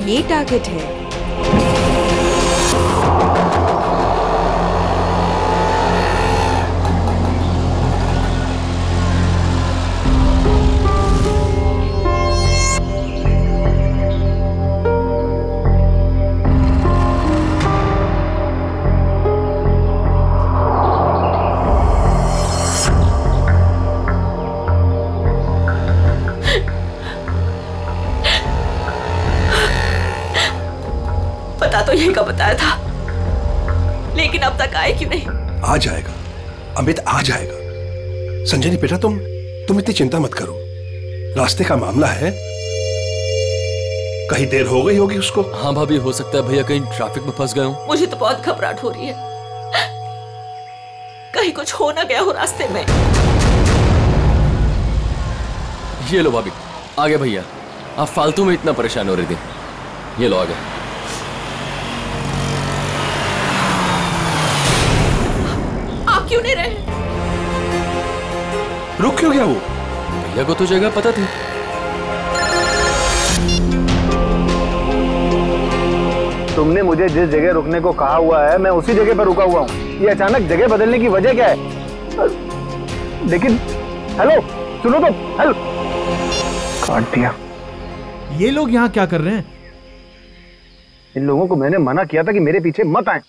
ये टारगेट है। तो यही का बताया था, लेकिन अब तक आए क्यों नहीं? आ जाएगा अमित, आ जाएगा। संजनी बेटा तुम इतनी चिंता मत करो, रास्ते का मामला है, कहीं देर हो गई होगी उसको। हाँ भाभी, हो सकता है भैया कहीं ट्रैफिक में फंस गए हो। मुझे तो बहुत घबराहट हो रही है, कहीं कुछ हो ना गया हो रास्ते में। ये लो भाभी, आ गए भैया। आप फालतू में इतना परेशान हो रही थी, ये लो आ गए। क्यों नहीं रहे? रुक क्यों गया वो? भैया को तो जगह पता थी। तुमने मुझे जिस जगह रुकने को कहा हुआ है मैं उसी जगह पर रुका हुआ हूँ। ये अचानक जगह बदलने की वजह क्या है? लेकिन हेलो सुनो तो, हेलो। काट दिया। ये लोग यहाँ क्या कर रहे हैं? इन लोगों को मैंने मना किया था कि मेरे पीछे मत आए।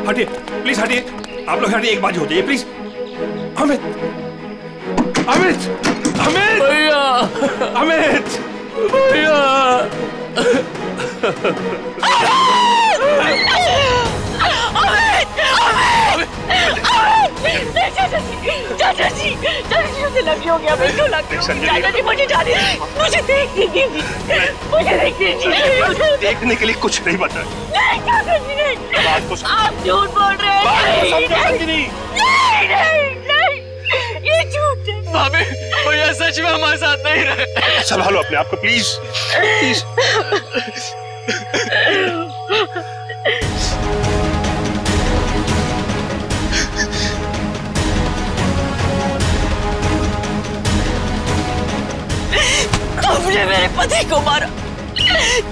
हटिए प्लीज, हटिए आप लोग, हटिए, एक बात हो जाइए प्लीज। अमित, अमित, अमित भैया, अमित भैया। चाचा जी मुझे लगी हो गया, क्यों लगी? चाचा जी मुझे जाने, मुझे देखने दीजिए, मुझे देखने दीजिए। देखने के लिए कुछ नहीं बता। नहीं चाचा जी नहीं, बात को आप झूठ बोल रहे हैं। नहीं, ये झूठ है। भाभी, भैया सच में हमारे साथ नहीं रहे। संभालो अपने आप को प्लीज, प्लीज। तुमने मेरे पति को मारा,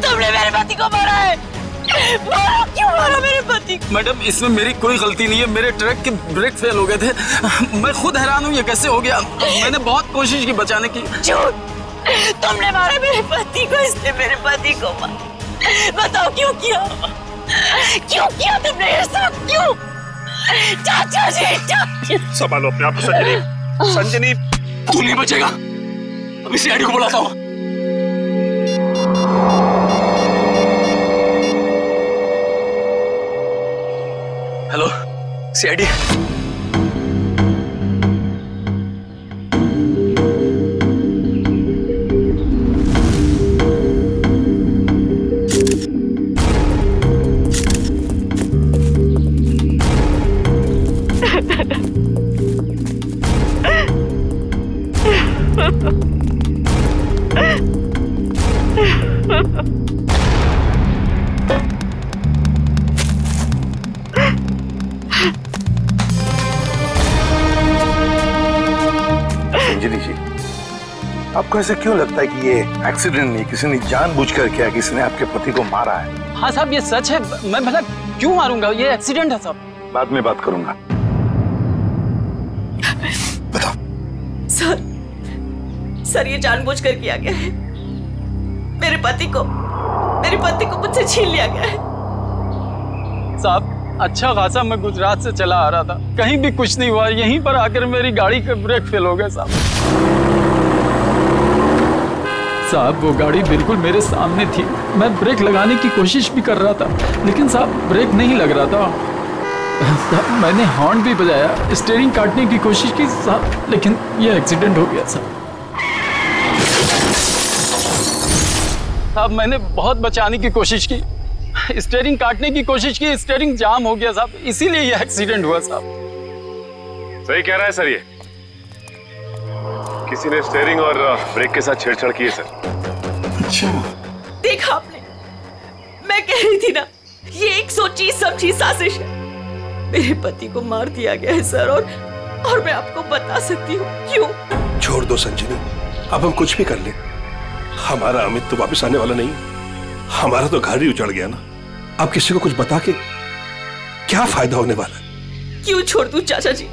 तुमने मेरे पति को मारा है। मारा, क्यों मारा मेरे पति को? मैडम इसमें मेरी कोई गलती नहीं है, मेरे ट्रक के ब्रेक फेल हो गए थे। मैं खुद हैरान हूँ ये कैसे हो गया। मैंने बहुत कोशिश की बचाने की। झूठ, तुमने मारा मेरे पति को, इसने मेरे पति को मारा। बताओ क्यों किया? क्यों किया तुमने ये सब? क्यों? चाचा जी, संभालो अपने आप को संजनी, संजनी। तू नहीं बचेगा, अभी सीआईडी को बुलाता हूँ। Hello CID. संजनी जी, आपको ऐसा क्यों लगता है कि ये एक्सीडेंट नहीं, किसी ने जानबूझकर किया, किसी ने आपके पति को मारा है? हाँ साहब ये सच है, मैं भला क्यों मारूंगा, ये एक्सीडेंट है साहब। बाद में बात करूंगा। बताओ। सर ये जानबूझकर किया गया है। मेरे पति को मुझसे छीन लिया गया है। साहब अच्छा खासा मैं गुजरात से चला आ रहा था, कहीं भी कुछ नहीं हुआ, यहीं पर आकर मेरी गाड़ी का ब्रेक फेल हो गया साहब। साहब वो गाड़ी बिल्कुल मेरे सामने थी, मैं ब्रेक लगाने की कोशिश भी कर रहा था, लेकिन साहब ब्रेक नहीं लग रहा था। मैंने हॉर्न भी बजाया, स्टीयरिंग काटने की कोशिश की साहब, लेकिन यह एक्सीडेंट हो गया साहब। साहब मैंने बहुत बचाने की कोशिश की, स्टीयरिंग काटने की कोशिश की, स्टीयरिंग जाम हो गया साहब, इसीलिए यह एक्सीडेंट हुआ साहब। सही कह रहा है सर, ये किसी ने स्टीयरिंग और ब्रेक के साथ छेड़छाड़ की है सर। अच्छा देखा आपने, मैं कह रही थी ना, ये एक सोची समझी साजिश है। मेरे पति को मार दिया गया है सर, और मैं आपको बता सकती हूँ क्यों। छोड़ दो संजनी, अब हम कुछ भी कर ले, हमारा अमित तो वापस आने वाला नहीं, हमारा तो घर ही उजड़ गया ना। अब किसी को कुछ बता के क्या फायदा होने वाला है? क्यों छोड़ दूं चाचा जी,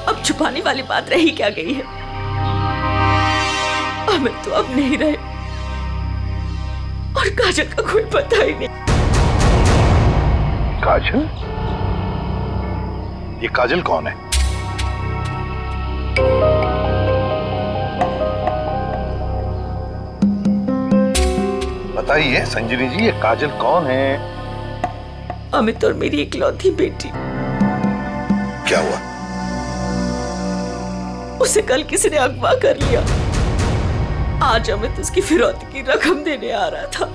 अब छुपाने वाली बात रही क्या गई है। अमित तो अब नहीं रहे, और काजल का कोई पता ही नहीं। काजल? ये काजल कौन है? बताइए संजनी जी, ये काजल कौन है? अमित और मेरी इकलौती बेटी। क्या हुआ? उसे कल किसी ने अगवा कर लिया, आज अमित उसकी फिरौती की रकम देने आ रहा था।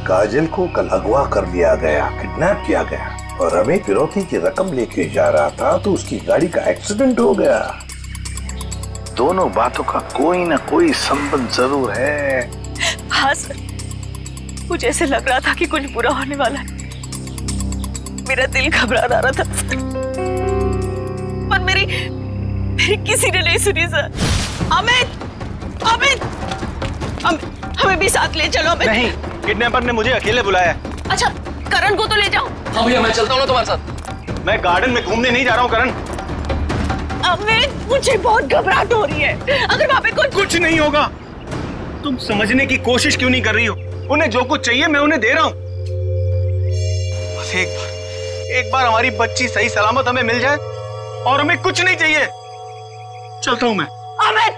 काजल को कल अगवा कर लिया गया, किडनैप किया गया, और अमित फिरौती की रकम लेके जा रहा था तो उसकी गाड़ी का एक्सीडेंट हो गया। दोनों बातों का कोई ना कोई संबंध जरूर है। हाँ सर, मुझे ऐसे लग रहा था कि कुछ बुरा होने वाला है। मेरा दिल घबरा रहा था सर, पर मेरी किसी ने नहीं सुनी सर। अमित, अमित, हमें भी साथ ले चलो। अमित नहीं, किडनैपर ने मुझे अकेले बुलाया। अच्छा, करण को तो ले जाओ। हाँ भैया, मैं चलता हूँ ना तुम्हारे साथ। मैं गार्डन में घूमने नहीं जा रहा हूँ करण। अमित, मुझे बहुत घबराहट हो रही है, अगर वहाँ पे कुछ नहीं होगा। तुम समझने की कोशिश क्यों नहीं कर रही हो? उन्हें जो कुछ चाहिए मैं उन्हें दे रहा हूँ। बस एक बार हमारी बच्ची सही सलामत हमें मिल जाए, और हमें कुछ नहीं चाहिए। चलता हूँ मैं। अमित,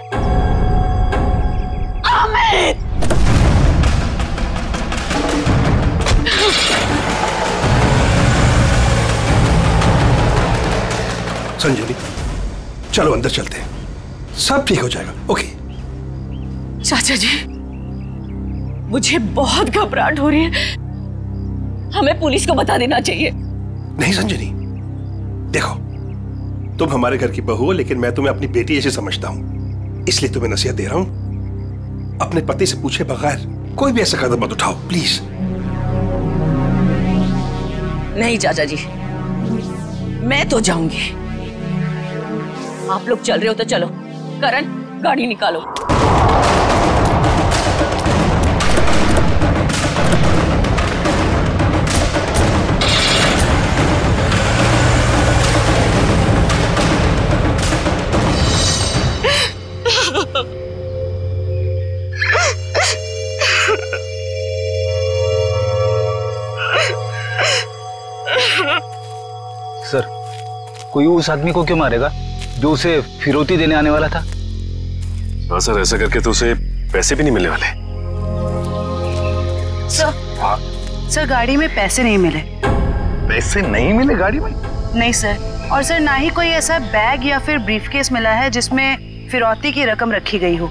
अमित, संजनी चलो अंदर चलते हैं, सब ठीक हो जाएगा। ओके चाचा जी, मुझे बहुत घबराहट हो रही है, हमें पुलिस को बता देना चाहिए। नहीं संजनी, देखो तुम हमारे घर की बहू हो, लेकिन मैं तुम्हें अपनी बेटी ऐसे समझता हूं, इसलिए तुम्हें नसीहत दे रहा हूं, अपने पति से पूछे बगैर कोई भी ऐसा कदम मत उठाओ प्लीज। नहीं चाचा जी, मैं तो जाऊंगी। आप लोग चल रहे हो तो चलो। करण, गाड़ी निकालो। सर, कोई उस आदमी को क्यों मारेगा जो उसे फिरौती देने आने वाला था? हाँ सर, ऐसा करके तो उसे पैसे भी नहीं मिलने वाले। सर गाड़ी में पैसे नहीं मिले। पैसे नहीं मिले गाड़ी में? नहीं सर, और सर ना ही कोई ऐसा बैग या फिर ब्रीफकेस मिला है जिसमें फिरौती की रकम रखी गई हो।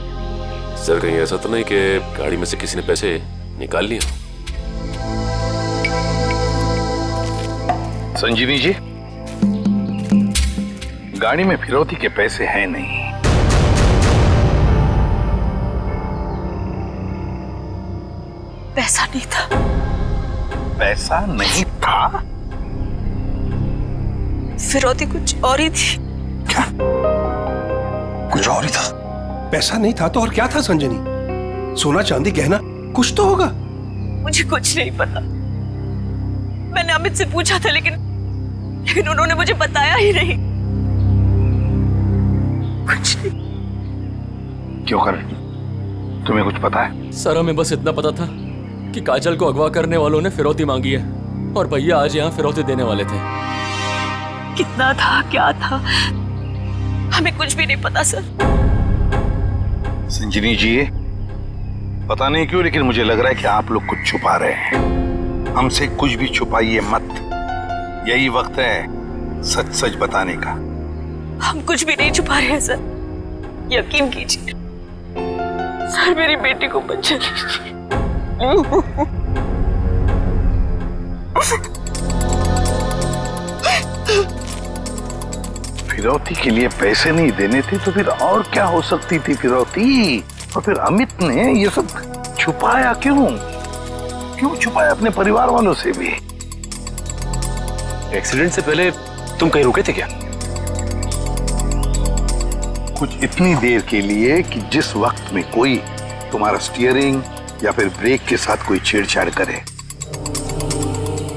सर कहीं ऐसा तो नहीं कि गाड़ी में से किसी ने पैसे निकाल लिए? संजीवी जी, गाड़ी में फिरौती के पैसे हैं नहीं। पैसा नहीं था। पैसा नहीं था? फिरौती कुछ और ही थी। क्या? कुछ और ही था? पैसा नहीं था तो और क्या था संजनी? सोना चांदी गहना कुछ तो होगा। मुझे कुछ नहीं पता, मैंने अमित से पूछा था, लेकिन उन्होंने मुझे बताया ही नहीं। कुछ नहीं। क्यों कर? तुम्हें कुछ पता है? सर हमें बस इतना पता था कि काजल को अगवा करने वालों ने फिरौती मांगी है, और भैया आज यहाँ फिरौती देने वाले थे। कितना था, क्या था, हमें कुछ भी नहीं पता सर। संजनी जी, पता नहीं क्यों लेकिन मुझे लग रहा है कि आप लोग कुछ छुपा रहे हैं। हमसे कुछ भी छुपाइए मत। यही वक्त है सच सच बताने का। हम कुछ भी नहीं छुपा रहे हैं सर, यकीन कीजिए सर, मेरी बेटी को बचा लीजिए। फिरौती के लिए पैसे नहीं देने थे तो फिर और क्या हो सकती थी फिरौती? और फिर अमित ने ये सब छुपाया क्यों? क्यों छुपाया अपने परिवार वालों से भी? एक्सीडेंट से पहले तुम कहीं रुके थे क्या? कुछ इतनी देर के लिए कि जिस वक्त में कोई तुम्हारा स्टीयरिंग या फिर ब्रेक के साथ कोई छेड़छाड़ करे।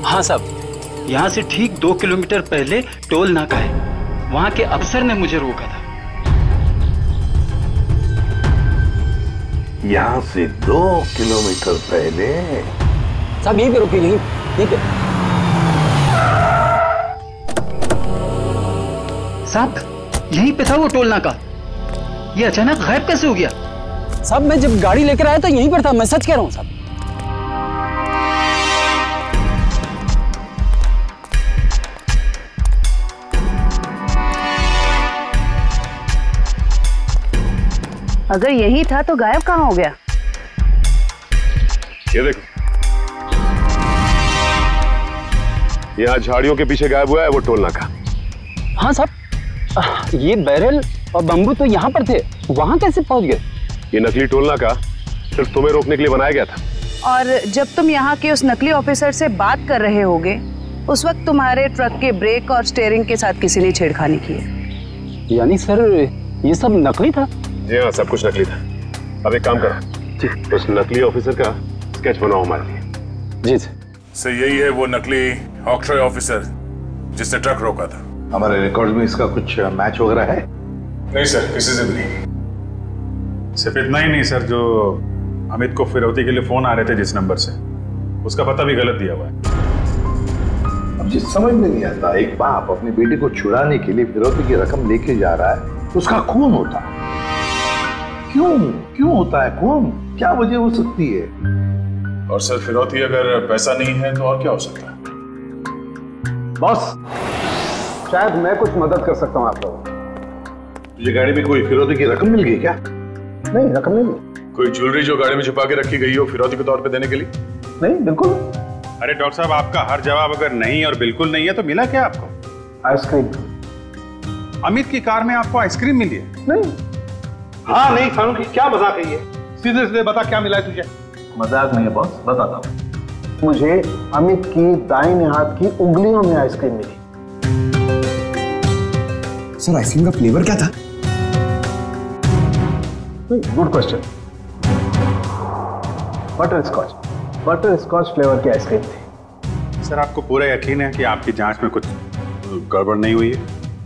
हाँ साहब, यहाँ से ठीक 2 किलोमीटर पहले टोल नाका है, वहाँ के अफसर ने मुझे रोका था। यहाँ से 2 किलोमीटर पहले? साहब यहीं पे रुके, यहीं पे। साहब यहीं पे था वो टोल नाका, ये अचानक गायब कैसे हो गया? साहब मैं जब गाड़ी लेकर आया तो यहीं पर था, मैं सच कह रहा हूँ साहब। अगर यही था तो गायब कहाँ हो गया? ये देखो, यहाँ झाड़ियों के पीछे गायब हुआ है वो टोल नाका। हाँ साहब, ये बैरल और बम्बू तो यहाँ पर थे, वहाँ कैसे पहुँच गए? ये नकली टोल नाका सिर्फ तुम्हें रोकने के लिए बनाया गया था। और जब तुम यहाँ के उस नकली ऑफिसर से बात कर रहे होगे, उस वक्त तुम्हारे ट्रक के ब्रेक और स्टीयरिंग के साथ किसी ने छेड़खानी की है। यानी सर ये सब नकली था? जी हाँ, सब कुछ नकली था। अब एक काम करो, उस नकली ऑफिसर का स्केच बनाओ हमारे लिए। जी सर, यही है वो नकली ऑक्ट्रॉय ऑफिसर जिसने ट्रक रोका था। हमारे रिकॉर्ड में इसका कुछ मैच वगैरह है? नहीं सर, किसी से भी नहीं। सिर्फ इतना ही नहीं सर, जो अमित को फिरौती के लिए फोन आ रहे थे जिस नंबर से, उसका पता भी गलत दिया हुआ है। अब जिस समझ में नहीं आता, एक बाप अपनी बेटी को छुड़ाने के लिए फिरौती की रकम लेके जा रहा है, उसका खून होता है। क्यों होता है खून? क्या वजह हो सकती है? और सर फिरौती अगर पैसा नहीं है तो और क्या हो सकता है? बॉस, शायद मैं कुछ मदद कर सकता हूँ आप लोगों को। तुझे गाड़ी में कोई फिरौती की रकम मिल गई क्या? नहीं, रकम नहीं मिली। कोई ज्वेलरी जो गाड़ी में छुपा के रखी गई हो फिरौती के तौर पे देने के लिए? नहीं, बिल्कुल। अरे डॉक्टर साहब, आपका हर जवाब अगर नहीं और बिल्कुल नहीं है तो मिला क्या आपको? आइसक्रीम। अमित की कार में आपको आइसक्रीम मिली है? नहीं। हाँ नहीं फारूकी, क्या मजाक है ये? सीधे सीधे बता क्या मिला है तुझे? मजाक नहीं है बॉस, बताता हूँ। मुझे अमित की दाहिने हाथ की उंगलियों में आइसक्रीम मिली। सर, आइसक्रीम का फ्लेवर क्या था? Good question. Butterscotch flavour की आइसक्रीम थी। सर, आपको पूरा यकीन है कि आपकी जांच में कुछ गड़बड़ नहीं हुई है?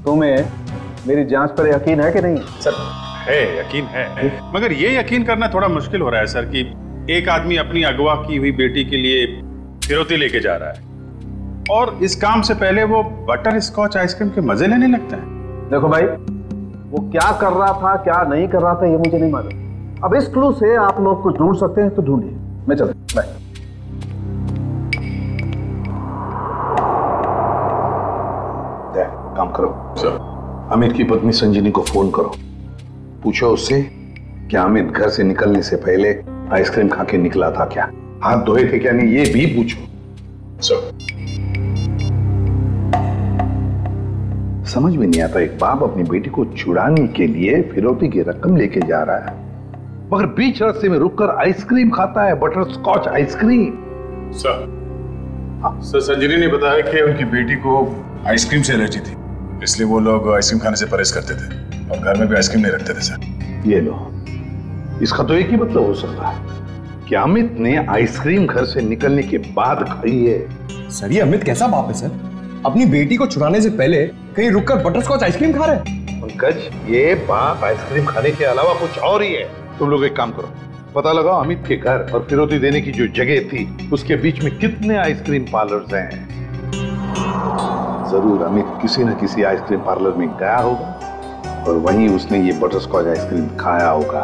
तुम्हें मेरी जांच पर यकीन है कि नहीं? सर है, यकीन है, मगर ये यकीन करना थोड़ा मुश्किल हो रहा है सर कि एक आदमी अपनी अगवा की हुई बेटी के लिए फिरौती लेके जा रहा है और इस काम से पहले वो बटर स्कॉच आइसक्रीम के मजे लेने लगता है। देखो भाई, वो क्या कर रहा था क्या नहीं कर रहा था ये मुझे नहीं मालूम। अब इस क्लू से आप लोग कुछ ढूंढ सकते हैं तो ढूंढिए। मैं चलता हूं, बाय। काम करो सर, अमित की पत्नी संजीनी को फोन करो, पूछो उससे कि अमित घर से निकलने से पहले आइसक्रीम खा के निकला था क्या, हाथ धोए थे क्या नहीं, ये भी पूछो सर। समझ में नहीं आता, एक बाप अपनी बेटी को छुड़ाने के लिए फिरौती की रकम लेके जा रहा है मगर बीच रास्ते में रुककर आइसक्रीम खाता है, बटर स्कॉच आइसक्रीम। सर संजीनी ने बताया कि उनकी बेटी को आइसक्रीम से एलर्जी थी, इसलिए वो लोग आइसक्रीम खाने से परहेज करते थे और घर में भी आइसक्रीम नहीं रखते थे सर। ये लो, इसका तो एक ही मतलब हो सकता है कि अमित ने आइसक्रीम घर से निकलने के बाद खाई है। सर, ये अमित कैसा बाप है सर? अपनी बेटी को छुड़ाने से पहले कहीं रुककर बटर स्कॉच आइसक्रीम खा रहे हैं। पंकज, ये बाप आइसक्रीम खाने के अलावा कुछ और ही है। तुम लोग एक काम करो, पता लगाओ अमित के घर और फिरौती देने की जो जगह थी उसके बीच में कितने आइसक्रीम पार्लर्स हैं। जरूर अमित किसी न किसी आइसक्रीम पार्लर में गया होगा और वहीं उसने ये बटर स्कॉच आइसक्रीम खाया होगा।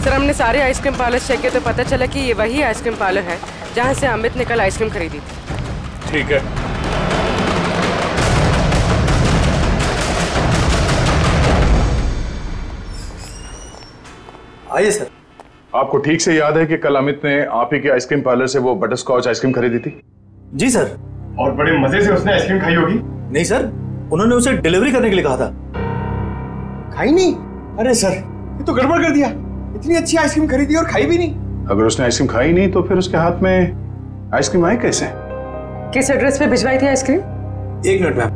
सर, हमने सारे आइसक्रीम पार्लर चेक किए तो पता चला कि ये वही आइसक्रीम पार्लर है जहाँ से अमित ने कल आइसक्रीम खरीदी थी। ठीक है। आइए सर। आपको ठीक से याद है कि कल अमित ने आप ही के आइसक्रीम पार्लर से वो बटर स्कॉच आइसक्रीम खरीदी थी? जी सर। और बड़े मजे से उसने आइसक्रीम खाई होगी? नहीं सर, उन्होंने उसे डिलीवरी करने के लिए कहा था। खाई नहीं? अरे सर, ये तो गड़बड़ कर दिया। इतनी अच्छी आइसक्रीम खरीदी और खाई भी नहीं। अगर उसने आइसक्रीम खाई नहीं तो फिर उसके हाथ में आइसक्रीम आई कैसे? किस एड्रेस पे भिजवाई थी आइसक्रीम? 1 minute ma'am.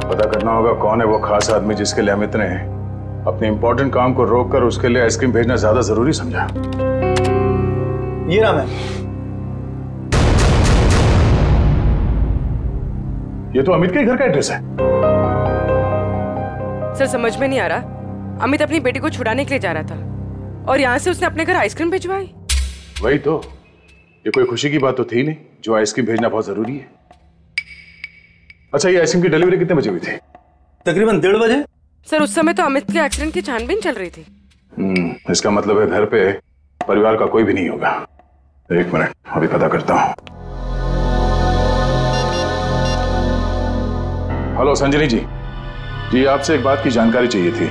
पता करना होगा कौन है वो खास आदमी जिसके लिए अमित ने अपने इंपॉर्टेंट काम को रोककर उसके लिए आइसक्रीम भेजना ज्यादा जरूरी समझा। ये नाम है। ये तो अमित के घर का एड्रेस है। सर समझ में नहीं आ रहा, अमित अपनी बेटी को छुड़ाने के लिए जा रहा था और यहाँ से उसने अपने घर आइसक्रीम भिजवाई। वही तो, ये कोई खुशी की बात तो थी नहीं जो आइसक्रीम भेजना बहुत जरूरी है। अच्छा, ये आइसक्रीम की डिलीवरी कितने बजे हुई थी? तकरीबन 1:30 बजे। सर उस समय तो अमित के एक्सीडेंट की छानबीन चल रही थी। इसका मतलब है घर पे परिवार का कोई भी नहीं होगा। 1 मिनट, अभी पता करता हूँ। हेलो संजनी जी। जी, आपसे एक बात की जानकारी चाहिए थी।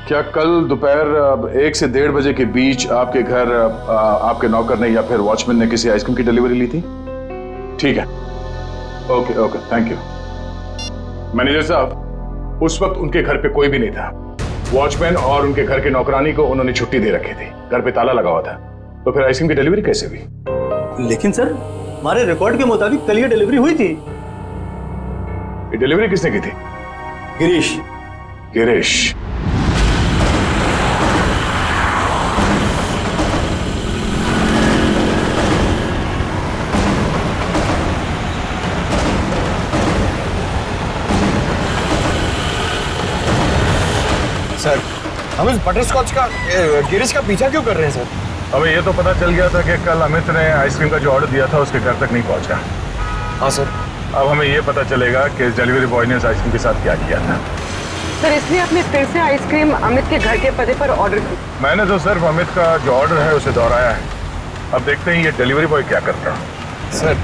क्या कल दोपहर 1 से 1:30 बजे के बीच आपके घर आपके नौकर ने या फिर वॉचमैन ने किसी आइसक्रीम की डिलीवरी ली थी? ठीक है, okay okay, thank you. Manager साहब, उस वक्त उनके घर पे कोई भी नहीं था। वॉचमैन और उनके घर के नौकरानी को उन्होंने छुट्टी दे रखी थी, घर पे ताला लगा हुआ था। तो फिर आइसक्रीम की डिलीवरी कैसे हुई? लेकिन सर, हमारे रिकॉर्ड के मुताबिक कल ये डिलीवरी हुई थी। ये डिलीवरी किसने की थी? गिरीश। गिरीश? सर, हम इस बटरस्कॉच का गिरीश का पीछा क्यों कर रहे हैं सर? हमें ये तो पता चल गया था कि कल अमित ने आइसक्रीम का जो ऑर्डर दिया था उसके घर तक नहीं पहुंचा। हाँ सर। अब हमें ये पता चलेगा कि डिलीवरी बॉय ने इस आइसक्रीम के साथ क्या किया था। सर इसलिए आपने फिर से आइसक्रीम अमित के घर के पते पर ऑर्डर की? मैंने तो सिर्फ अमित का जो ऑर्डर है उसे दोहराया है। अब देखते हैं ये डिलीवरी बॉय क्या करता है। सर,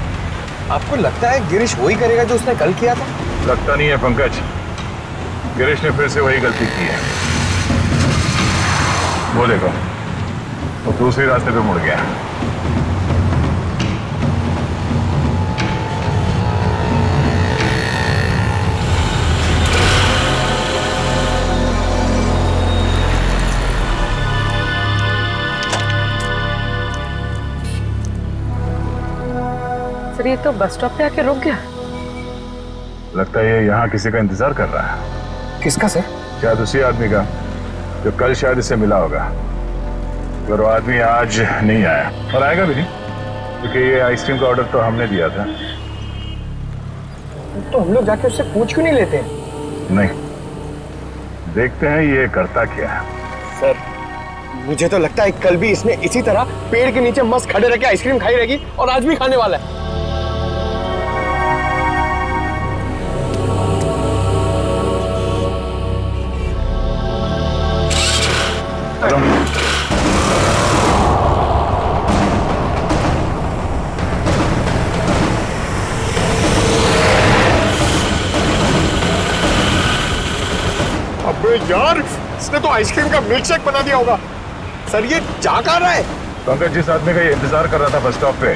आपको लगता है गिरीश वही करेगा जो उसने कल किया था? लगता नहीं है पंकज, गिरीश ने फिर से वही गलती की है। वो देखो, वो दूसरे रास्ते पे मुड़ गया। सर ये तो बस स्टॉप पे आके रुक गया। लगता है ये यहाँ किसी का इंतजार कर रहा है। किसका सर? शायद उसी आदमी का जो कल शायद इससे मिला होगा। अगर वो आदमी आज नहीं आया, और आएगा भी नहीं, क्योंकि ये आइसक्रीम का ऑर्डर तो हमने दिया था। तो हम लोग जाके उससे पूछ क्यों नहीं लेते? नहीं, देखते हैं ये करता क्या है। सर, मुझे तो लगता है कल भी इसने इसी तरह पेड़ के नीचे मस्त खड़े रह के आइसक्रीम खाई रहेगी और आज भी खाने वाला है। अबे यार, इसने तो आइसक्रीम का मिल्क शेक बना दिया होगा। सर ये जा कहाँ रहा है? पंकज, जिस आदमी का ये इंतजार कर रहा था बस स्टॉप पे,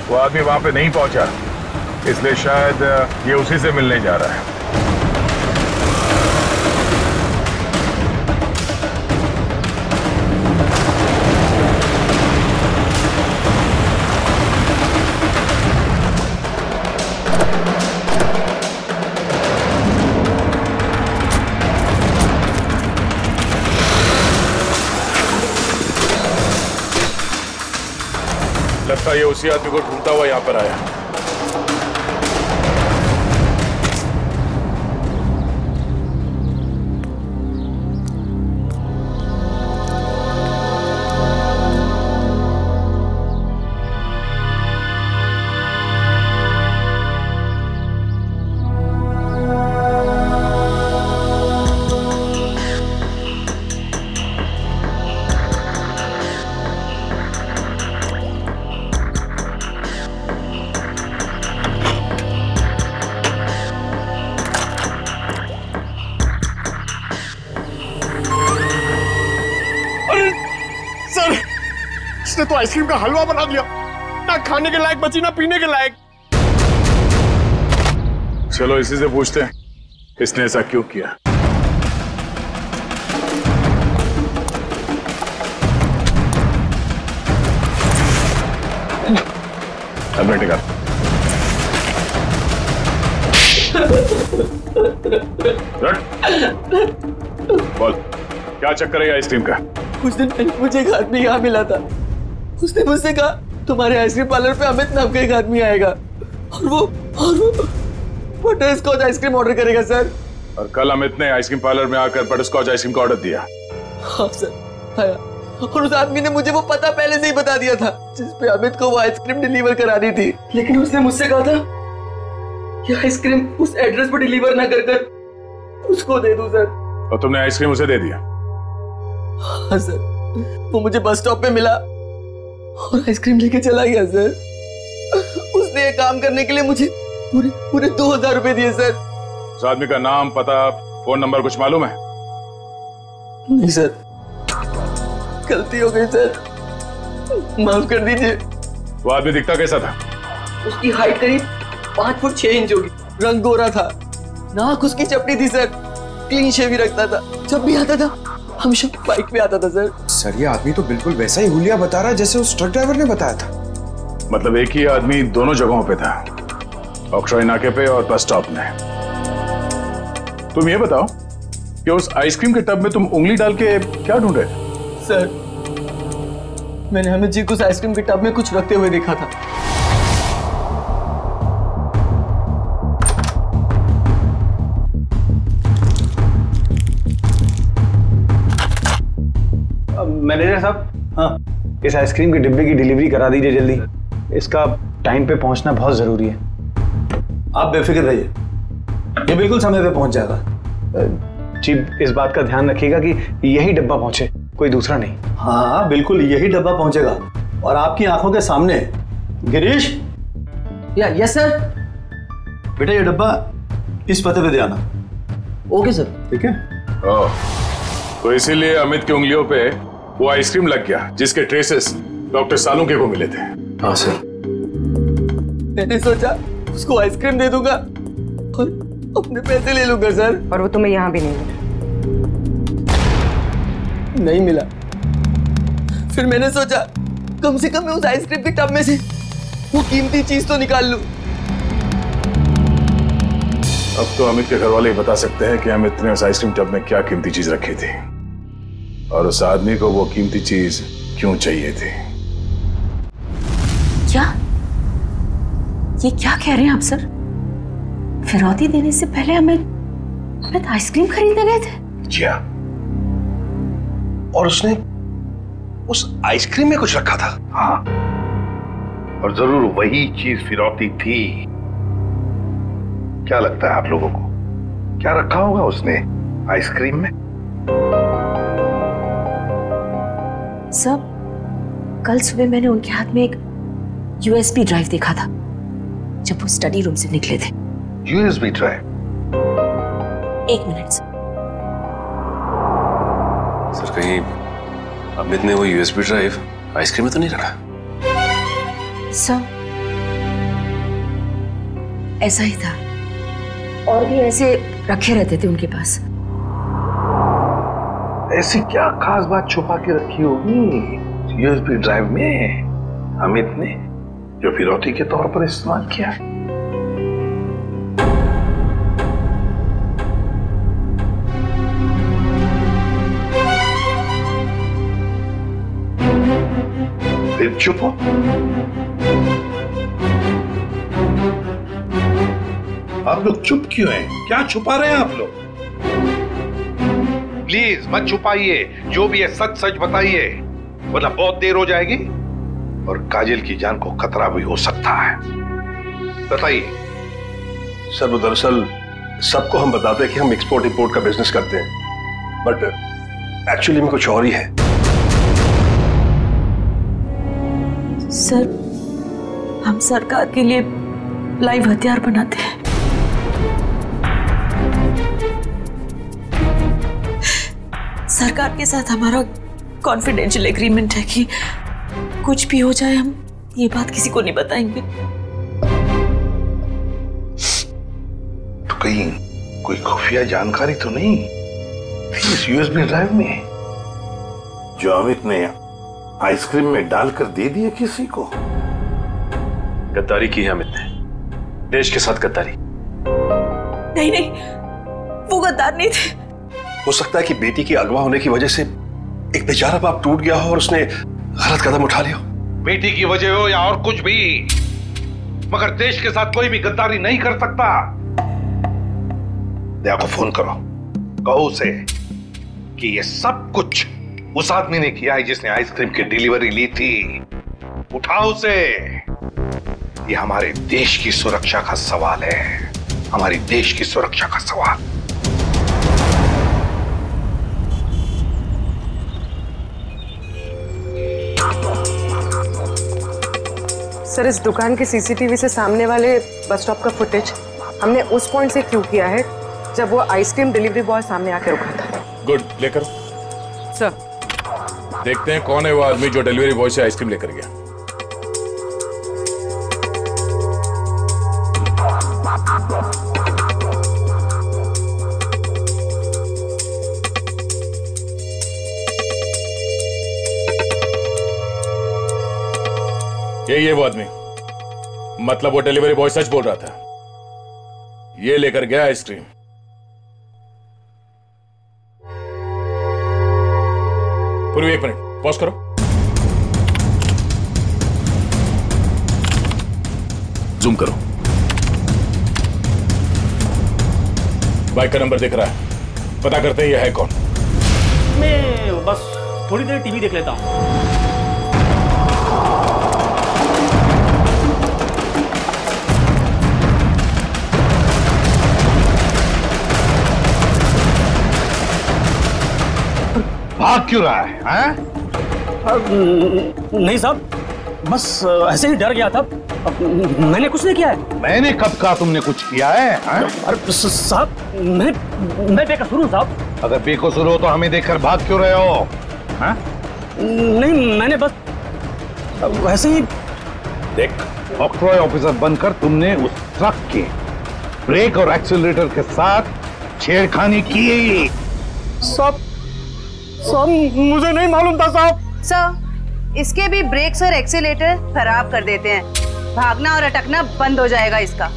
वो आदमी वहां पे नहीं पहुंचा, इसलिए शायद ये उसी से मिलने जा रहा है। लगता है ये उसी आदमी को ढूंढता हुआ यहाँ पर आया। इसने तो आइसक्रीम का हलवा बना दिया, ना खाने के लायक बची ना पीने के लायक। चलो इसी से पूछते हैं इसने ऐसा क्यों किया। हेलमेट निकाल। बोल क्या चक्कर है आइसक्रीम का? कुछ दिन पहले मुझे एक आदमी यहाँ मिला था। उसने मुझसे कहा तुम्हारे आइसक्रीम पार्लर पे अमित नाम का एक आदमी आएगा और वो बटरस्कॉच आइसक्रीम ऑर्डर करेगा सर। और कल अमित ने आइसक्रीम पार्लर में आकर बटरस्कॉच आइसक्रीम का ऑर्डर दिया। हाँ सर आया, और उस आदमी ने मुझे वो पता पहले से ही बता दिया था जिस पे अमित को वो आइसक्रीम डिलीवर करानी थी। लेकिन उसने मुझसे कहा था कि आइसक्रीम उस एड्रेस पर डिलीवर ना कर उसको दे दूं सर। और तुमने आइसक्रीम उसे दे दिया? हाँ सर, वो मुझे बस स्टॉप पे मिला और आइसक्रीम लेके चला गया सर। उसने ये काम करने के लिए मुझे पूरे 2000 रुपए दिए सर। उस आदमी का नाम, पता, फोन नंबर कुछ मालूम है? नहीं सर, गलती हो गई सर, माफ कर दीजिए। वो आदमी दिखता कैसा था? उसकी हाइट करीब 5 फुट 6 इंच होगी, रंग गोरा था, नाक उसकी चपटी थी सर, क्लीन शेव ही रखता था, जब भी आता था हमेशा बाइक पे आता था सर। सर ये आदमी तो बिल्कुल वैसा ही हुलिया बता रहा है जैसे उस ट्रक ड्राइवर ने बताया था। मतलब एक ही आदमी दोनों जगहों पे था, ऑक्ट्रॉय नाके पे और बस स्टॉप में। तुम ये बताओ कि उस आइसक्रीम के टब में तुम उंगली डाल के क्या ढूंढे? सर मैंने अमित जी को उस आइसक्रीम के टब में कुछ रखते हुए देखा था। मैनेजर साहब, हाँ, इस आइसक्रीम के डिब्बे की डिलीवरी करा दीजिए जल्दी। इसका टाइम पे पहुंचना बहुत जरूरी है। आप बेफिक्र रहिए, ये बिल्कुल समय पे पहुंच जाएगा। जी इस बात का ध्यान रखिएगा कि यही डब्बा पहुंचे, कोई दूसरा नहीं। हाँ बिल्कुल यही डब्बा पहुंचेगा और आपकी आंखों के सामने। Girish, yes sir. बेटा ये डब्बा इस पते पे दे आना। Okay sir. ठीक है। तो इसीलिए अमित की उंगलियों पे वो आइसक्रीम लग गया जिसके ट्रेसेस डॉक्टर सालुंके को मिले थे। हाँ सर। मैंने सोचा उसको आइसक्रीम दे दूंगा और अपने पैसे ले लूंगा सर। और वो तुम्हें यहाँ भी नहीं मिला। फिर मैंने सोचा कम से कम मैं उस आइसक्रीम के टब में से वो कीमती चीज तो निकाल लूं। अब तो अमित के घर वाले ही बता सकते हैं कि अमित ने उस आइसक्रीम टब में क्या कीमती चीज रखी थी और उस आदमी को वो कीमती चीज क्यों चाहिए थी। क्या ये क्या कह रहे हैं आप सर? फिरौती देने से पहले अमित आइसक्रीम खरीदने गए थे? जी हाँ, और उसने उस आइसक्रीम में कुछ रखा था। हाँ, और जरूर वही चीज फिरौती थी। क्या लगता है आप लोगों को, क्या रखा होगा उसने आइसक्रीम में? सब कल सुबह मैंने उनके हाथ में एक USB ड्राइव देखा था जब वो स्टडी रूम से निकले थे। USB drive? 1 मिनट सर, कहीं अमित ने वो USB ड्राइव आइसक्रीम में तो नहीं रखा? सर ऐसा ही था, और भी ऐसे रखे रहते थे उनके पास। ऐसी क्या खास बात छुपा के रखी होगी USB ड्राइव में अमित ने जो फिरौती के तौर पर इस्तेमाल किया? फिर चुप हो। आप लोग चुप क्यों हैं? क्या छुपा रहे हैं आप लोग? प्लीज मत छुपाइए, जो भी है सच सच बताइए, वरना बहुत देर हो जाएगी और काजल की जान को खतरा भी हो सकता है। बताइए। सर वो दरअसल सबको हम बताते हैं कि हम एक्सपोर्ट इंपोर्ट का बिजनेस करते हैं, बट एक्चुअली में कुछ और ही है। सर हम सरकार के लिए लाइव हथियार बनाते हैं। सरकार के साथ हमारा कॉन्फिडेंशियल एग्रीमेंट है कि कुछ भी हो जाए हम ये बात किसी को नहीं बताएंगे। तो कहीं कोई खुफिया जानकारी तो नहीं इस यूएसबी ड्राइव में जो अमित ने आइसक्रीम में डालकर दे दिया किसी को? गद्दारी की है अमित ने, देश के साथ गद्दारी। नहीं नहीं, वो गद्दार नहीं थे। हो सकता है कि बेटी के अगवा होने की वजह से एक बेचारा बाप टूट गया हो और उसने गलत कदम उठा लिया। बेटी की वजह हो या और कुछ भी, मगर देश के साथ कोई भी गद्दारी नहीं कर सकता। दया को फोन करो, कहो उसे कि ये सब कुछ उस आदमी ने किया है जिसने आइसक्रीम की डिलीवरी ली थी। उठाओ उसे। ये हमारे देश की सुरक्षा का सवाल है, हमारी देश की सुरक्षा का सवाल। सर, इस दुकान के सीसीटीवी से सामने वाले बस स्टॉप का फुटेज हमने उस पॉइंट से क्यू किया है जब वो आइसक्रीम डिलीवरी बॉय सामने आके रुका था। गुड, लेकर सर। देखते हैं कौन है वो आदमी जो डिलीवरी बॉय से आइसक्रीम लेकर गया। यही है वो आदमी, मतलब वो डिलीवरी बॉय सच बोल रहा था, ये लेकर गया आइसक्रीम। पूरी 1 मिनट पॉज करो। जूम करो। बाइक का नंबर दिख रहा है, पता करते हैं ये है कौन। मैं बस थोड़ी देर टीवी देख लेता हूं। भाग क्यों रहा है? नहीं साहब, बस ऐसे ही डर गया था। मैंने कुछ नहीं किया है। मैंने कब कहा तुमने कुछ किया है? साहब मैं बेकसूर हूँ साहब। अगर बेकसूर हो तो हमें देखकर भाग क्यों रहे हो? हा? नहीं, मैंने बस वैसे ही। देख, ऑक्ट्रॉय ऑफिसर बनकर तुमने उस ट्रक के ब्रेक और एक्सीलरेटर के साथ छेड़खानी की। साहब मुझे नहीं मालूम था साहब। सर, इसके भी ब्रेक्स और एक्सीलेटर खराब कर देते हैं, भागना और अटकना बंद हो जाएगा इसका।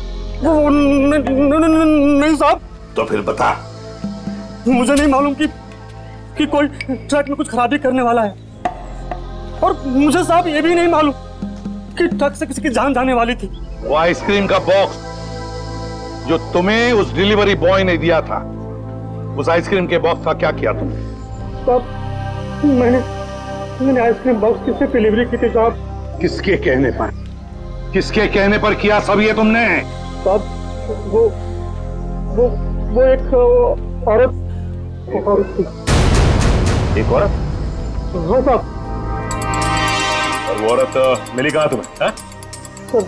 नहीं साहब। तो फिर बता। मुझे नहीं मालूम कि कोई ट्रक में कुछ खराबी करने वाला है, और मुझे साहब ये भी नहीं मालूम कि ट्रक से किसी की जान जाने वाली थी। वो आइसक्रीम का बॉक्स जो तुम्हें उस डिलीवरी बॉय ने दिया था, उस आइसक्रीम के बॉक्स का क्या किया तुमने? साहब मैंने आइसक्रीम बॉक्स किससे डिलीवरी की थी साहब? किसके कहने पर? किसके कहने पर किया सब ये तुमने? साहब वो एक औरत थी। एक औरत? हाँ साहब। और वो औरत मिली कहाँ तुम्हें? सर,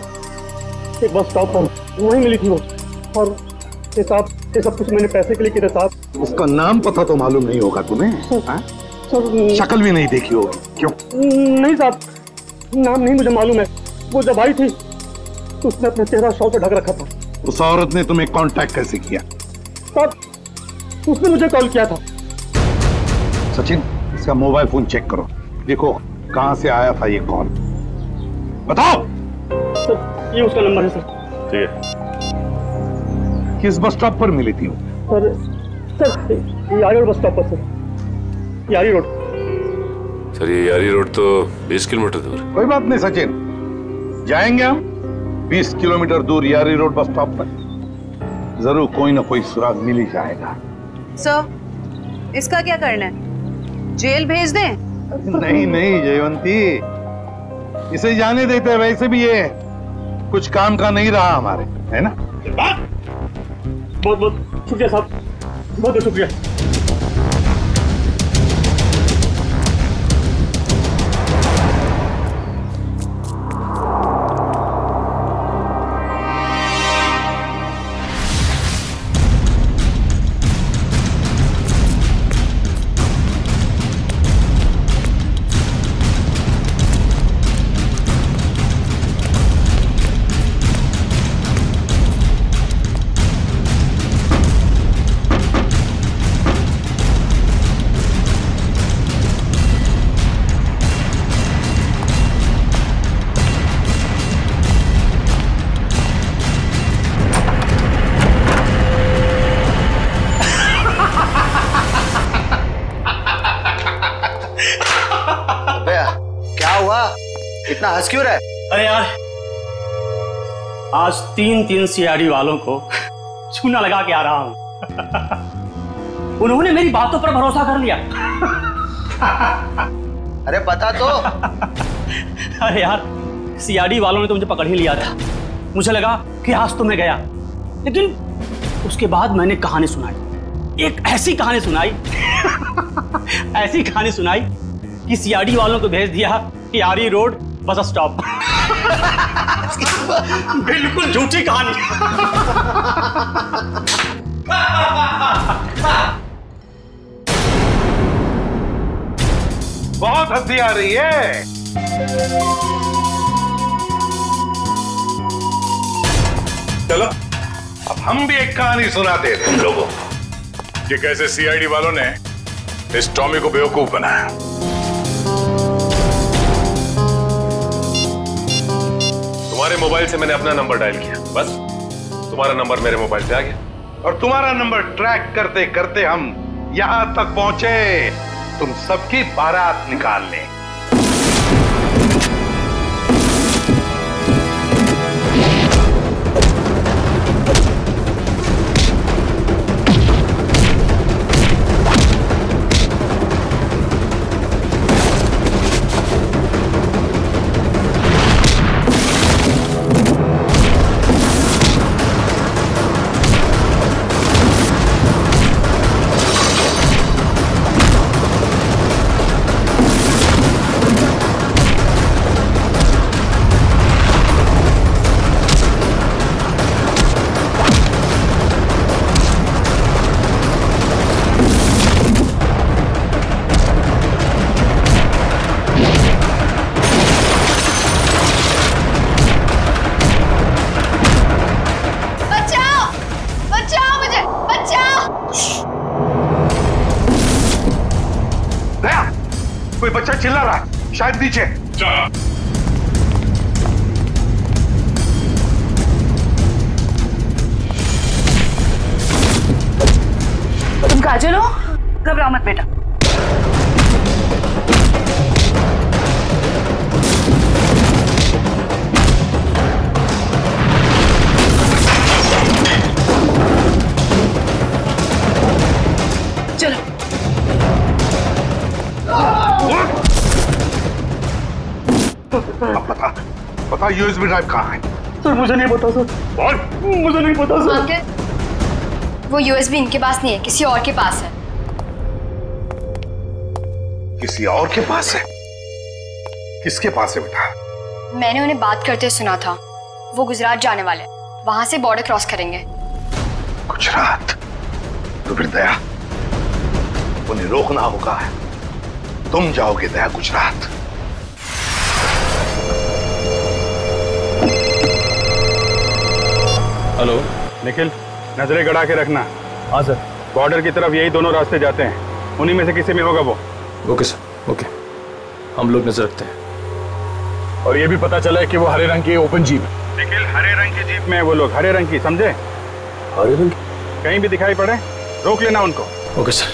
एक बस स्टॉप पर वहीं मिली थी वो। और ये साहब, ये सब कुछ मैंने पैसे के लिए किया साहब। उसका नाम पता तो मालूम नहीं होगा तुम्हें? शक्ल भी नहीं देखी होगी। क्यों? नहीं साहब, नाम नहीं मुझे मालूम है। वो जब आई थी तो उसने अपना चेहरा शॉल से ढक रखा था। उस औरत ने तुम्हें कांटेक्ट कैसे किया? साहब, उसने मुझे कॉल किया था। सचिन, इसका मोबाइल फोन चेक करो, देखो कहां से आया था ये कॉल। बताओ। सर, ये उसका नंबर है सर। ठीक है। किस बस स्टॉप पर मिली थी वो? सर यारी रोड बस स्टॉप पर सर। यारी रोड। सर, ये यारी रोड तो 20 किलोमीटर दूर। कोई बात नहीं सचिन, जाएंगे हम 20 किलोमीटर दूर यारी रोड बस स्टॉप पर। जरूर कोई ना कोई सुराग मिल ही जाएगा। सर, इसका क्या करना है? जेल भेज दें? नहीं जयवंती, इसे जाने देते हैं। वैसे भी ये कुछ काम का नहीं रहा हमारे, है ना? बहुत बहुत शुक्रिया साहब, बहुत बहुत शुक्रिया। उदास क्यों रहा है? अरे यार, आज 3 सीआईडी वालों को चूना लगा के आ रहा हूं। उन्होंने मेरी बातों पर भरोसा कर लिया। अरे बता तो। अरे यार, सीआईडी वालों ने तो मुझे पकड़ ही लिया था। मुझे लगा कि आज तो मैं गया, लेकिन उसके बाद मैंने कहानी सुनाई, एक ऐसी कहानी सुनाई ऐसी कहानी सुनाई कि सीआईडी वालों को भेज दिया कि आरी रोड बस स्टॉप। बिल्कुल झूठी कहानी। बहुत हंसी आ रही है। चलो अब हम भी एक कहानी सुनाते हैं तुम लोगों को कि कैसे सीआईडी वालों ने इस टॉमी को बेवकूफ बनाया। तुम्हारे मोबाइल से मैंने अपना नंबर डायल किया, बस तुम्हारा नंबर मेरे मोबाइल से आ गया। और तुम्हारा नंबर ट्रैक करते करते हम यहां तक पहुंचे, तुम सबकी बारात निकालने। कोई बच्चा चिल्ला रहा है, शायद नीचे। तुम काजल हो? घबराओ मत बेटा। चलो। पता यूएसबी ड्राइव कहाँ है? सर मुझे नहीं पता सर। बोल। मुझे नहीं पता सर। अंकल, वो यूएसबी इनके पास नहीं है, किसी और के पास है। किसी और के पास है? किसके पास है बेटा? मैंने उन्हें बात करते सुना था, वो गुजरात जाने वाले, वहां से बॉर्डर क्रॉस करेंगे। गुजरात? तो फिर दया, उन्हें रोकना होगा। तुम जाओगे दया गुजरात। हेलो निखिल, नजरें गड़ा के रखना। हाँ सर। बॉर्डर की तरफ यही दोनों रास्ते जाते हैं, उन्हीं में से किसी में होगा वो। ओके सर, ओके, हम लोग नजर रखते हैं। और ये भी पता चला है कि वो हरे रंग की ओपन जीप है। निखिल, हरे रंग की जीप में वो लोग, हरे रंग की, समझे? हरे रंग? कहीं भी दिखाई पड़े रोक लेना उनको। Okay sir.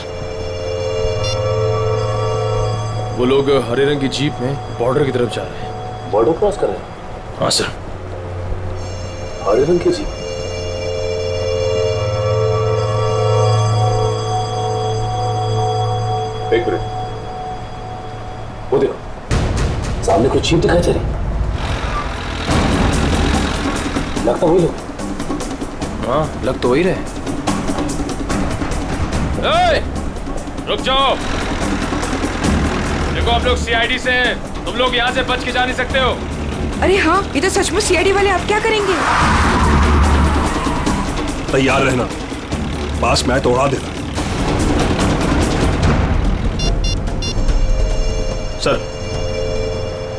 वो लोग हरे रंग की जीप में बॉर्डर की तरफ जा रहे हैं। बॉर्डर क्रॉस कर रहे हैं? हाँ सर। हरे रंग की जीप? एक मिनट, वो देखो सामने कुछ जीप दिखाई दे रही, लगता वही लोग। हाँ, लग तो वही रहे। रुक जाओ, देखो हम लोग सीआईडी से हैं, तुम लोग यहाँ से बच के जा नहीं सकते हो। अरे हाँ, ये तो सचमुच सीआईडी वाले, आप क्या करेंगे? तैयार रहना, पास मैं तो उड़ा देना।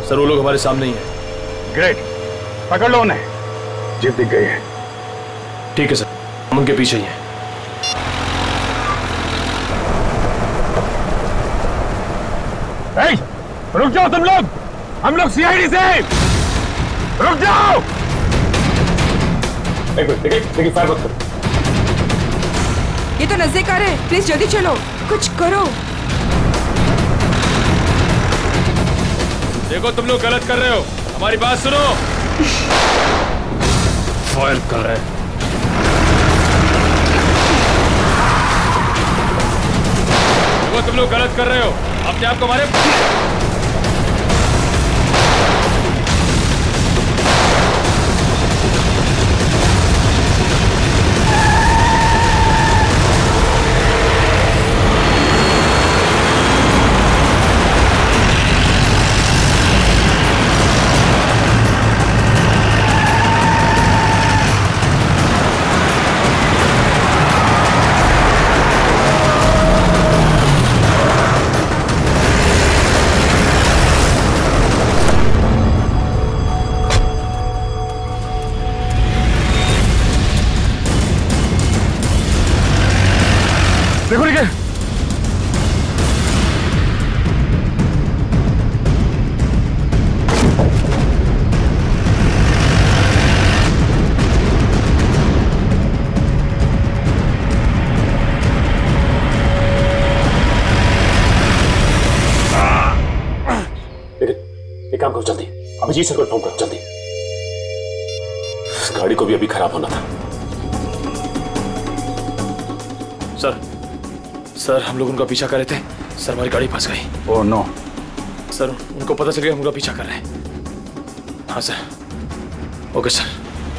सर वो लोग हमारे सामने ही हैं। ग्रेट, पकड़ लो उन्हें। जीप दिख गई है। ठीक है सर, हम उनके पीछे ही हैं। रुक जाओ तुम लोग, हम लोग सीआईडी से। रुक जाओ। एक मिनट, देखिए फायर मत करो। ये तो नजदीक आ रहे हैं, प्लीज जल्दी चलो, कुछ करो। देखो तुम लोग गलत कर रहे हो, हमारी बात सुनो। फायर कर रहे हैं। वो तुम लोग गलत कर रहे हो, अपने आप को मारे। देखो निकल। एक काम करो जल्दी, अभिजीत सर को इन्फॉर्म करो जल्दी। इस गाड़ी को भी अभी खराब होना था। सर हम लोग उनका पीछा कर रहे थे सर, हमारी गाड़ी फंस गई। Oh no. सर उनको पता चल गया हम उनका पीछा कर रहे हैं। हाँ सर। Okay sir.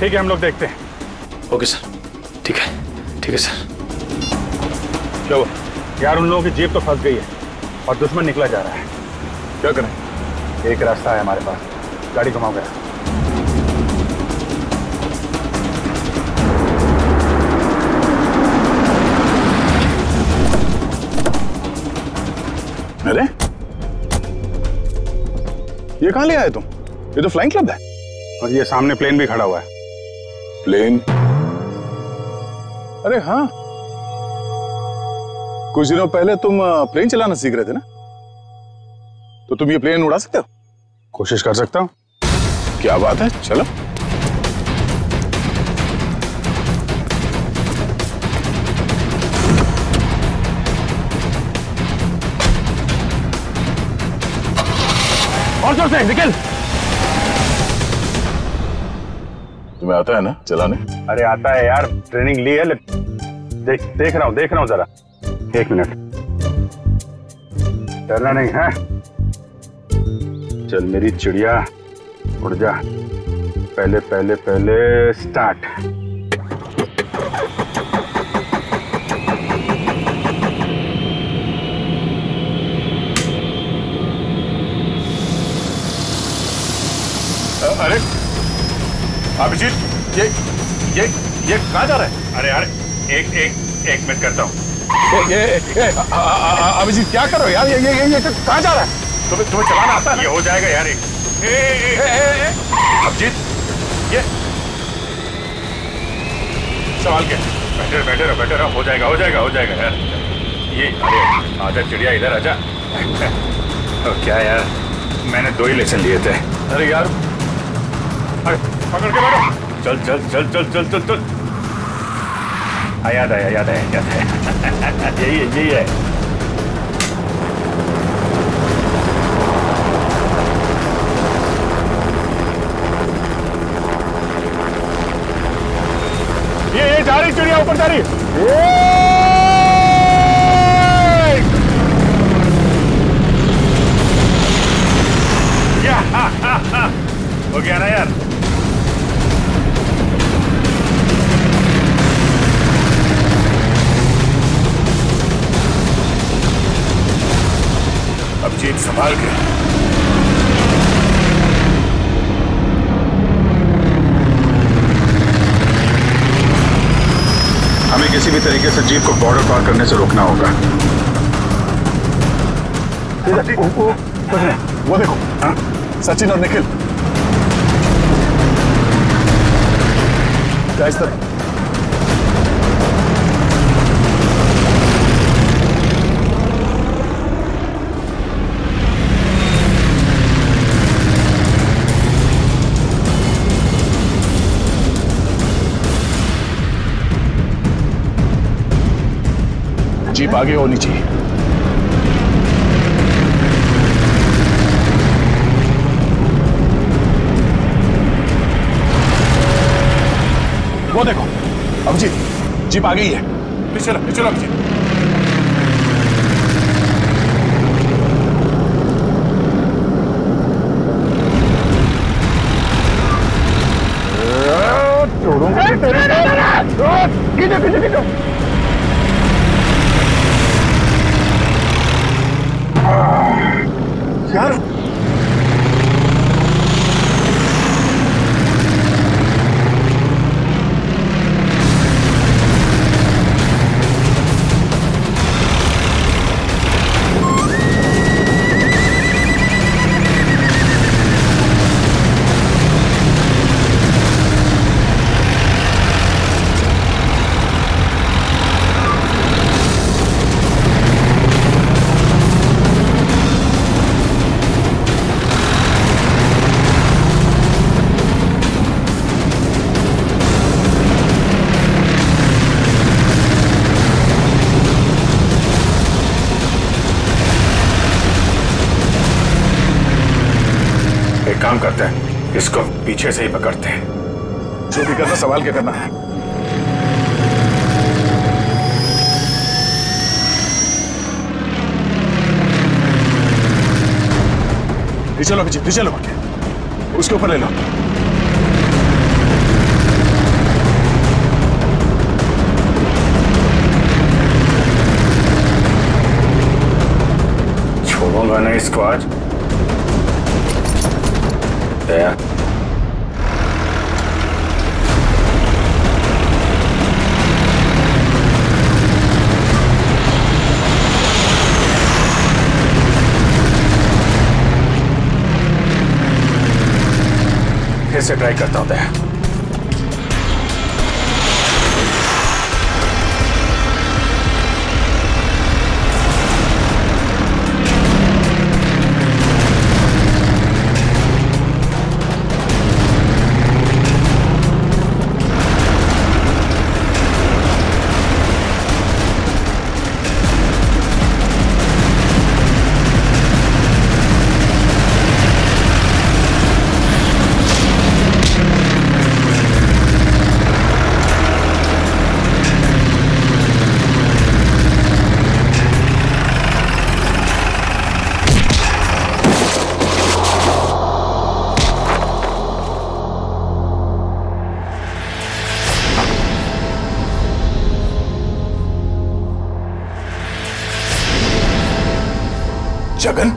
ठीक है हम लोग देखते हैं। Okay sir. ठीक है सर। चलो यार, उन लोगों की जीप तो फंस गई है और दुश्मन निकला जा रहा है। क्या करें? एक रास्ता है हमारे पास, गाड़ी घुमाओ गया। अरे ये कहां ले आए तुम? ये तो फ्लाइंग क्लब है। और ये सामने प्लेन भी खड़ा हुआ है। प्लेन? अरे हाँ, कुछ दिनों पहले तुम प्लेन चलाना सीख रहे थे ना, तो तुम ये प्लेन उड़ा सकते हो? कोशिश कर सकता हूं। क्या बात है, चलो। और जोर से निकल। तुम्हें आता है ना चलाने? अरे आता है यार, ट्रेनिंग ली है। देख रहा हूं जरा। एक मिनट, डरना नहीं है। चल मेरी चिड़िया, उड़ जा। पहले स्टार्ट। अरे अभिजीत, ये कहां जा रहा है? अरे यार एक मिनट करता हूँ। अभिजीत क्या कर रहे हो यार? ये कहां जा रहा है? तुम्हें चलाना आता है? ये हो जाएगा यार। अभिजीत ये संभाल के बैठे रहो। हो जाएगा यार। ये अरे आजा चिड़िया, इधर आजा। क्या यार, मैंने 2 ही लेसन लिए थे। अरे यार, अरे पकड़ के बैठो। चल। याद आया। यही है। ये जा रही चिड़िया, ऊपर जा रही। हो गया ना यार। अभिजीत संभाल के। हमें किसी भी तरीके से जीप को बॉर्डर पार करने से रोकना होगा। वो देखो, सचिन और निखिल। क्या इस तरह? जीप आगे होनी चाहिए। वो देखो अभिजीत, जीप आ गई है। चलो चलो अभिजीत। यार काम करते हैं, इसको पीछे से ही पकड़ते हैं। जो भी करना सवाल क्या करना है। चलो पीछे चलो, उसके ऊपर ले लो। छोड़ूंगा नहीं इसको आज। दया फिर से ट्राई करता हूं। दया जगन,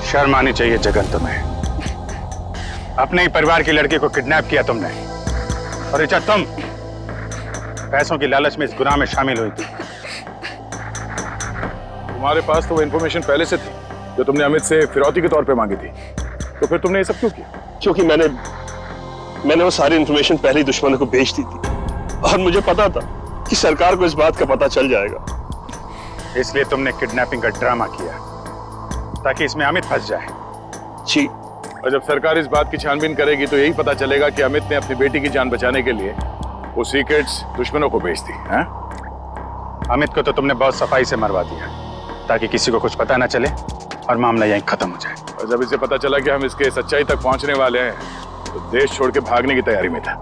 शर्म आनी चाहिए जगन तुम्हें। अपने ही परिवार की लड़की को किडनैप किया तुमने, और ऋचा तुम पैसों की लालच में इस गुनाह में शामिल हुई थी। तुम्हारे पास तो वो इन्फॉर्मेशन पहले से थी जो तुमने अमित से फिरौती के तौर पे मांगी थी, तो फिर तुमने ये सब क्यों किया? क्योंकि मैंने वो सारी इन्फॉर्मेशन पहले ही दुश्मनों को भेज दी थी, और मुझे पता था कि सरकार को इस बात का पता चल जाएगा। इसलिए तुमने किडनैपिंग का ड्रामा किया ताकि इसमें अमित फंस जाए। जी, और जब सरकार इस बात की छानबीन करेगी तो यही पता चलेगा कि अमित ने अपनी बेटी की जान बचाने के लिए वो सीक्रेट्स दुश्मनों को बेच दी। हैं? अमित को तो तुमने बहुत सफाई से मरवा दिया ताकि किसी को कुछ पता ना चले और मामला यहीं खत्म हो जाए। और जब इसे पता चला कि हम इसके सच्चाई तक पहुंचने वाले हैं तो देश छोड़ के भागने की तैयारी में था।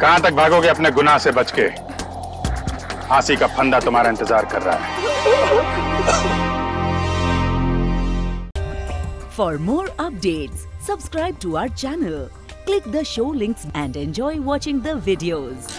कहां तक भागोगे अपने गुनाह से बच के? फांसी का फंदा तुम्हारा इंतजार कर रहा है। For more updates, subscribe to our channel, click the show links and enjoy watching the videos.